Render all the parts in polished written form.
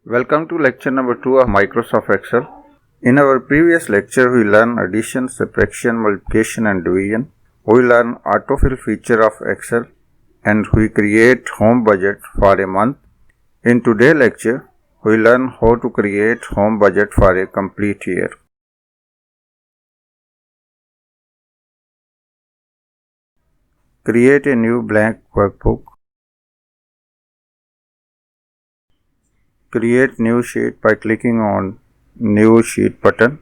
Welcome to lecture number 2 of Microsoft Excel. In our previous lecture, we learned addition, subtraction, multiplication and division. We learned autofill feature of Excel and we create home budget for a month. In today's lecture, we learn how to create home budget for a complete year. Create a new blank workbook. Create new sheet by clicking on New Sheet button.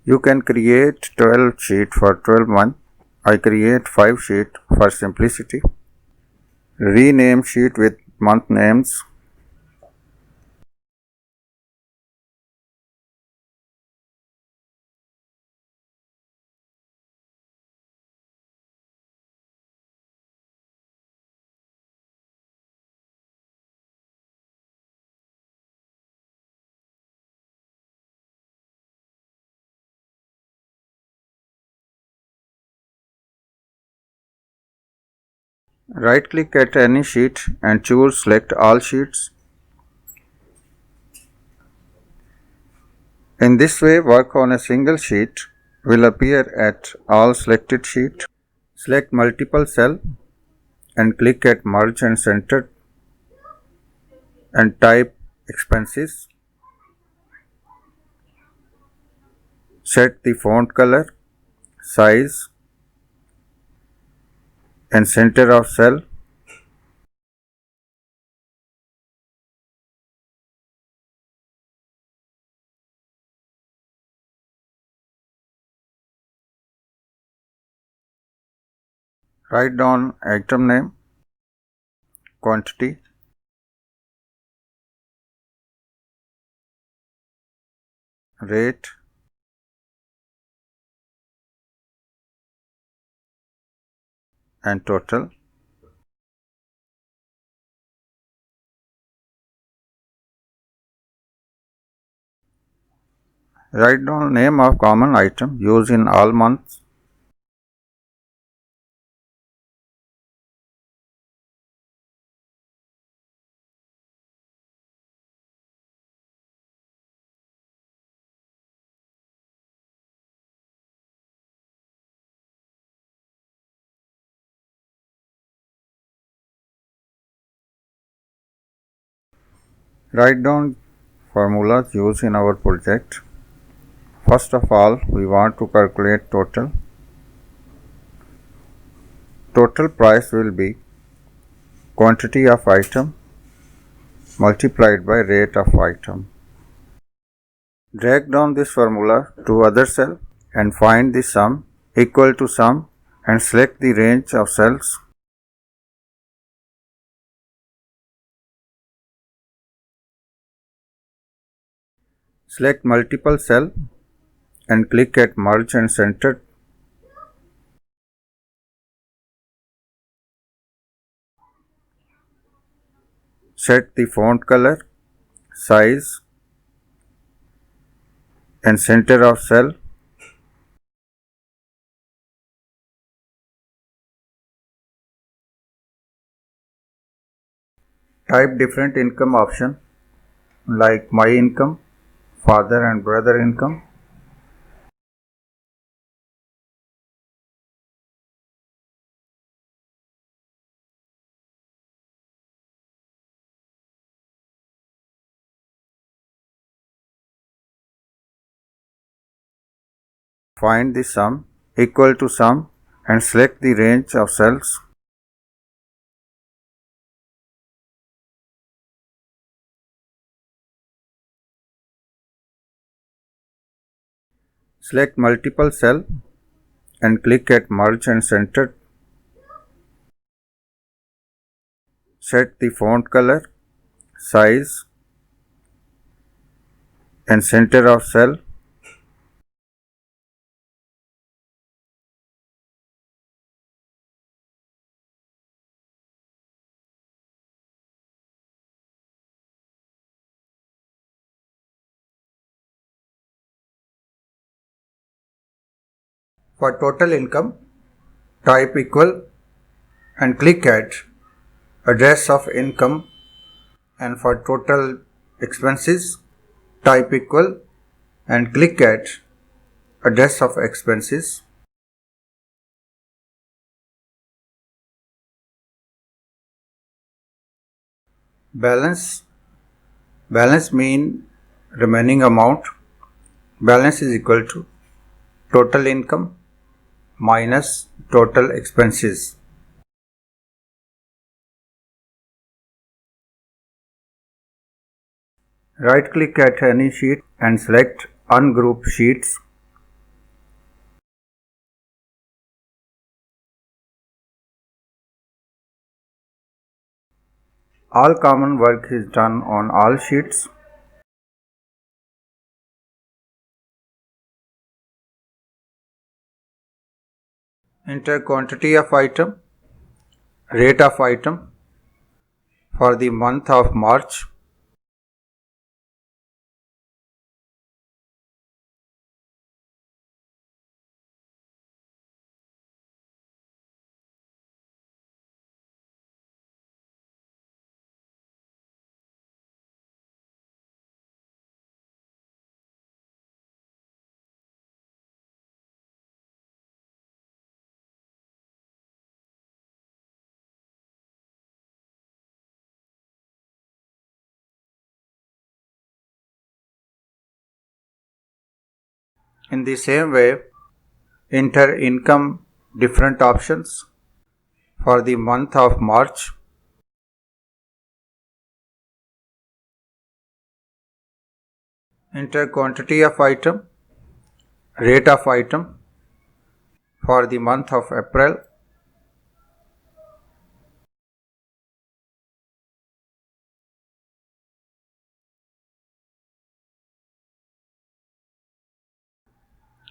You can create 12 sheets for 12 months. I create 5 sheets for simplicity. Rename sheet with month names. Right click at any sheet and choose Select All Sheets. In this way, work on a single sheet will appear at all selected sheet. Select multiple cell and click at Merge and Center and type expenses. Set the font color, size and center of cell. Write down item name, quantity, rate, and total. Write down name of common item used in all months. Write down formulas used in our project. First of all, we want to calculate total. Total price will be quantity of item multiplied by rate of item. Drag down this formula to other cell and find the sum equal to sum and select the range of cells. Select multiple cell and click at Merge and Center. Set the font color, size and center of cell. Type different income option like my income, father and brother income. Find the sum equal to sum and select the range of cells. Select multiple cell and click at Merge and Center. Set the font color, size and center of cell. For total income, type equal and click at address of income, and for total expenses, type equal, and click at address of expenses. Balance mean remaining amount. Balance is equal to total income minus total expenses. Right click at any sheet and select Ungroup Sheets. All common work is done on all sheets. Enter quantity of item, rate of item for the month of March. In the same way, enter income different options for the month of March. Enter quantity of item, rate of item for the month of April.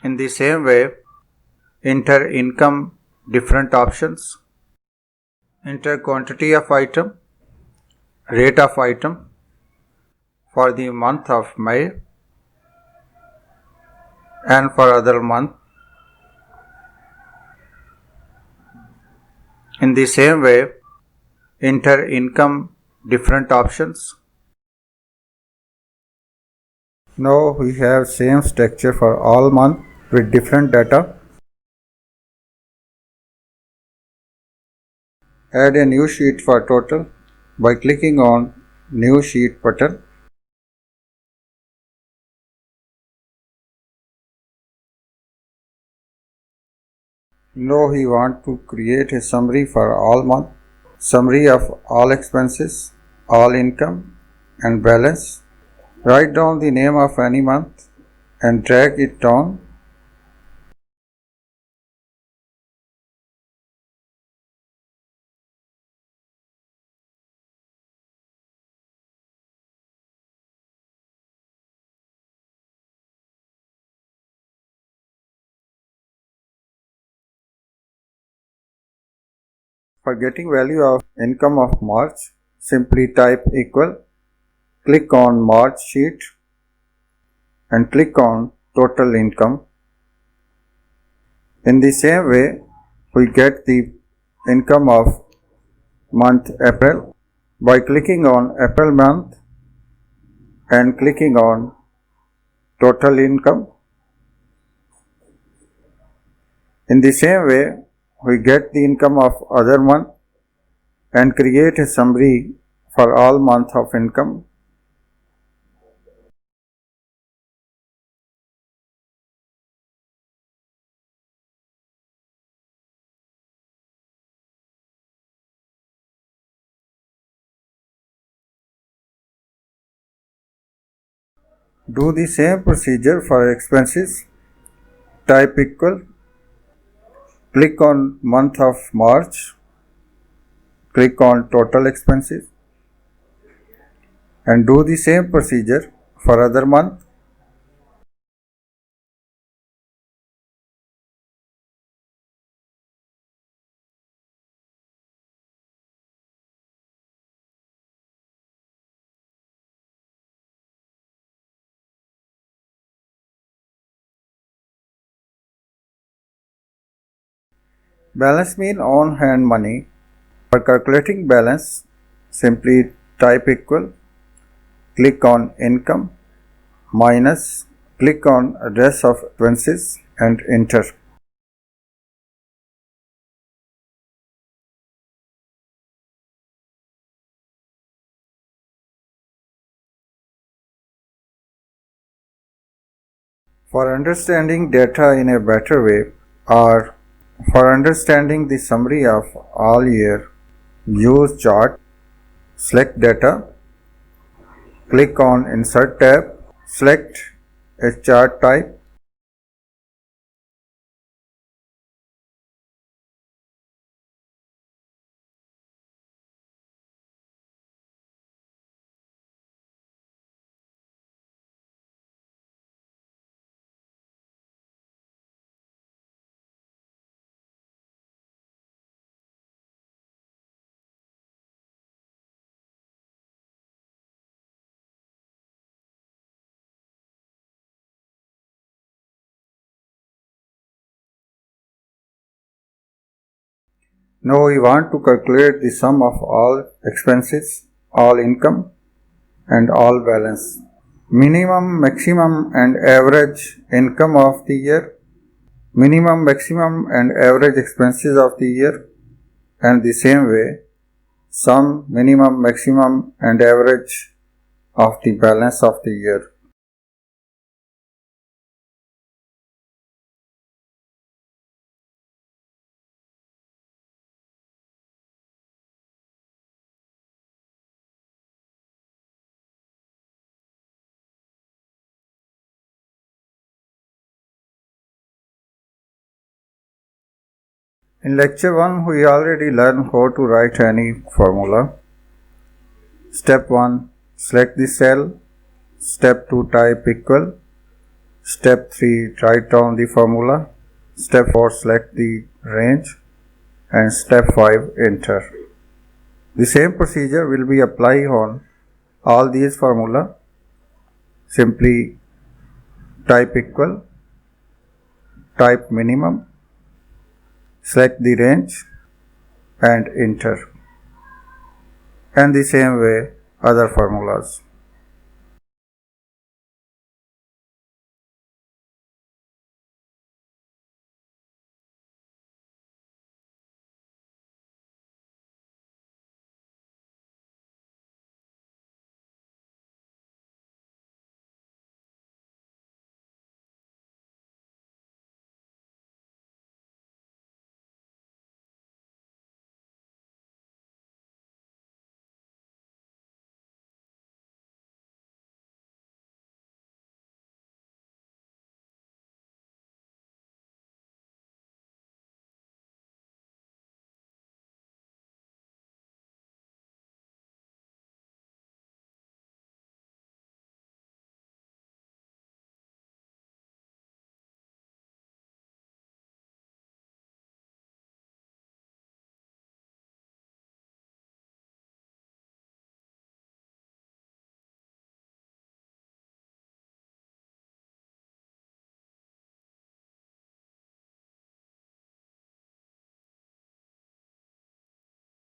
In the same way, enter income different options. Enter quantity of item, rate of item for the month of May and for other month. In the same way, enter income different options. Now we have same structure for all month with different data. Add a new sheet for total by clicking on New Sheet button. Now we want to create a summary for all month, summary of all expenses, all income and balance. Write down the name of any month and drag it down. For getting value of income of March, simply type equal, click on March sheet and click on total income. In the same way, we get the income of month April by clicking on April month and clicking on total income. In the same way, we get the income of other month and create a summary for all month of income. Do the same procedure for expenses. Type equal, click on month of March, click on total expenses and do the same procedure for other month. Balance mean on hand money. For calculating balance, simply type equal, click on income, minus, click on address of expenses and enter. For understanding data in a better way, or for understanding the summary of all year, use chart, select data, click on insert tab, select a chart type, now we want to calculate the sum of all expenses, all income and all balance. Minimum, maximum and average income of the year, minimum, maximum and average expenses of the year, and the same way sum, minimum, maximum and average of the balance of the year. In lecture 1, we already learned how to write any formula. Step 1, select the cell. Step 2, type equal. Step 3, write down the formula. Step 4, select the range. And step 5, enter. The same procedure will be applied on all these formula. Simply type equal, type minimum, select the range and enter. And the same way other formulas.